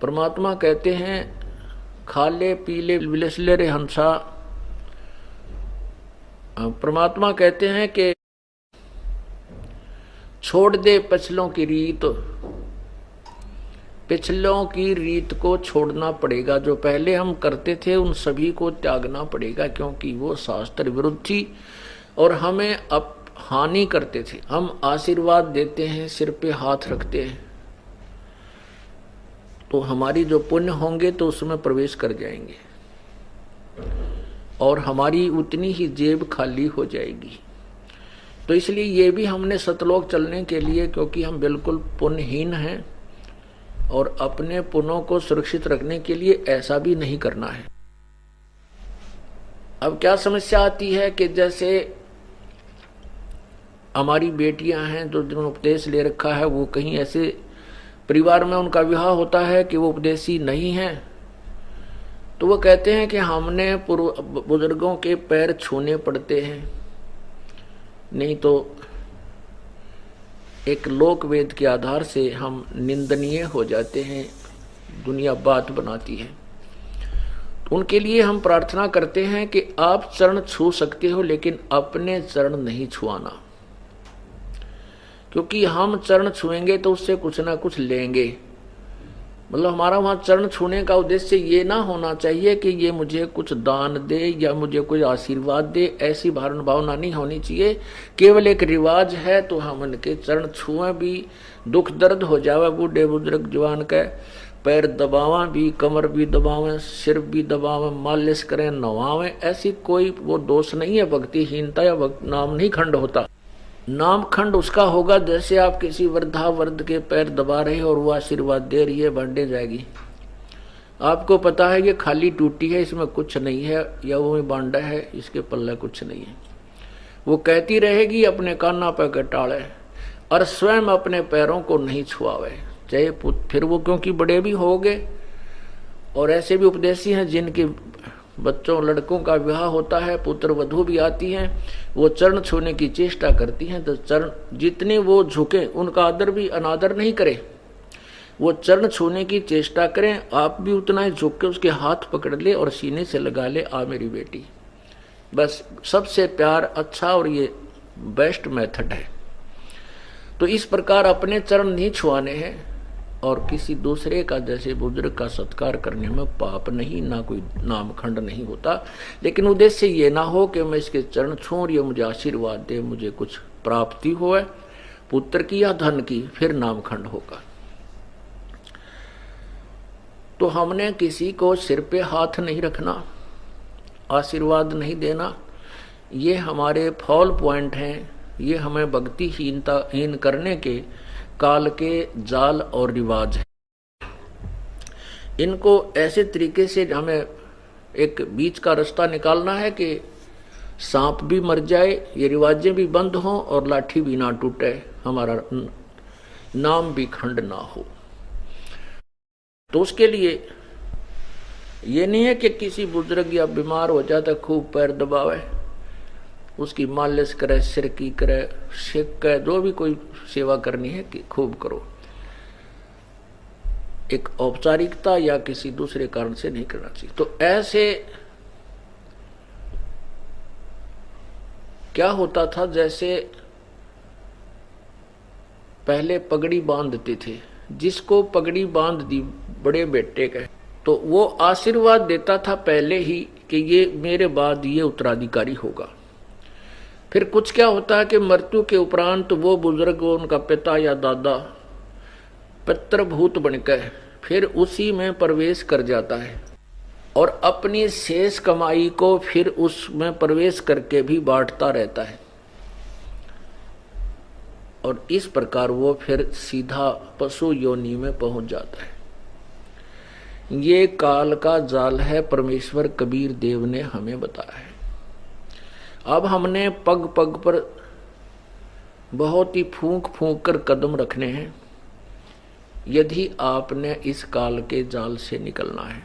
परमात्मा कहते हैं खाले पीले विलसले रे हंसा। परमात्मा कहते हैं कि छोड़ दे पिछलों की रीत। पिछलों की रीत को छोड़ना पड़ेगा। जो पहले हम करते थे उन सभी को त्यागना पड़ेगा, क्योंकि वो शास्त्र विरुद्ध थी और हमें अब हानि करते थे। हम आशीर्वाद देते हैं, सिर पे हाथ रखते हैं, तो हमारी जो पुण्य होंगे तो उसमें प्रवेश कर जाएंगे और हमारी उतनी ही जेब खाली हो जाएगी। तो इसलिए ये भी हमने सतलोक चलने के लिए, क्योंकि हम बिल्कुल पुण्यहीन हैं और अपने पुण्यों को सुरक्षित रखने के लिए ऐसा भी नहीं करना है। अब क्या समस्या आती है कि जैसे हमारी बेटियां हैं जो जिन्होंने उपदेश ले रखा है, वो कहीं ऐसे परिवार में उनका विवाह होता है कि वो उपदेशी नहीं है, तो वो कहते हैं कि हमने बुजुर्गों के पैर छूने पड़ते हैं, नहीं तो एक लोक वेद के आधार से हम निंदनीय हो जाते हैं, दुनिया बात बनाती है। तो उनके लिए हम प्रार्थना करते हैं कि आप चरण छू सकते हो, लेकिन अपने चरण नहीं छुआना, क्योंकि हम चरण छुएंगे तो उससे कुछ ना कुछ लेंगे। मतलब हमारा वहां चरण छूने का उद्देश्य ये ना होना चाहिए कि ये मुझे कुछ दान दे या मुझे कोई आशीर्वाद दे, ऐसी भावना नहीं होनी चाहिए। केवल एक रिवाज है तो हम उनके चरण छुएं भी, दुख दर्द हो जावे बूढ़े बुजुर्ग जवान के पैर दबावा भी, कमर भी दबावें, सिर भी दबावें, मालिश करें, नवावें, ऐसी कोई वो दोष नहीं है। भक्तिहीनता या नाम नहीं खंड होता। नाम खंड उसका होगा जैसे आप किसी वृद्धावर्ध के पैर दबा रहे हो और वो आशीर्वाद दे रही है, बांटे जाएगी। आपको पता है ये खाली टूटी है, इसमें कुछ नहीं है, या वो बांडा है, इसके पल्ले कुछ नहीं है। वो कहती रहेगी अपने काना पे कटाड़े और स्वयं अपने पैरों को नहीं छुआवे, चाहे फिर वो क्योंकि बड़े भी हो गए। और ऐसे भी उपदेशी हैं जिनके बच्चों लड़कों का विवाह होता है, पुत्र वधू भी आती हैं, वो चरण छूने की चेष्टा करती हैं, तो चरण जितने वो झुके उनका आदर भी अनादर नहीं करे, वो चरण छूने की चेष्टा करें। आप भी उतना ही झुक के उसके हाथ पकड़ ले और सीने से लगा ले, आ मेरी बेटी। बस सबसे प्यार अच्छा और ये बेस्ट मेथड है। तो इस प्रकार अपने चरण नहीं छुआने हैं और किसी दूसरे का जैसे बुजुर्ग का सत्कार करने में पाप नहीं, ना कोई नामखंड नहीं होता। लेकिन उद्देश्य ये ना हो कि मैं इसके चरण छूं और ये मुझे आशीर्वाद दे, मुझे कुछ प्राप्ति हो पुत्र की या धन की, फिर नामखंड होगा। तो हमने किसी को सिर पे हाथ नहीं रखना, आशीर्वाद नहीं देना, ये हमारे फॉल पॉइंट हैं। ये हमें भक्तिहीन करने के काल के जाल और रिवाज है। इनको ऐसे तरीके से हमें एक बीच का रास्ता निकालना है कि सांप भी मर जाए, ये रिवाजें भी बंद हों और लाठी भी ना टूटे, हमारा नाम भी खंड ना हो। तो उसके लिए ये नहीं है कि किसी बुजुर्ग या बीमार हो जाता खूब पैर दबावे, उसकी मालिश करे, सिर की करे, शेक करे, जो भी कोई सेवा करनी है कि खूब करो। एक औपचारिकता या किसी दूसरे कारण से नहीं करना चाहिए। तो ऐसे क्या होता था, जैसे पहले पगड़ी बांधते थे, जिसको पगड़ी बांध दी बड़े बेटे का, तो वो आशीर्वाद देता था पहले ही कि ये मेरे बाद ये उत्तराधिकारी होगा। फिर कुछ क्या होता है कि मृत्यु के उपरांत वो बुजुर्ग, उनका पिता या दादा पितृभूत बनकर फिर उसी में प्रवेश कर जाता है और अपनी शेष कमाई को फिर उसमें प्रवेश करके भी बांटता रहता है। और इस प्रकार वो फिर सीधा पशु योनि में पहुंच जाता है। ये काल का जाल है, परमेश्वर कबीर देव ने हमें बताया है। अब हमने पग पग पर बहुत ही फूंक फूंक कर कदम रखने हैं, यदि आपने इस काल के जाल से निकलना है।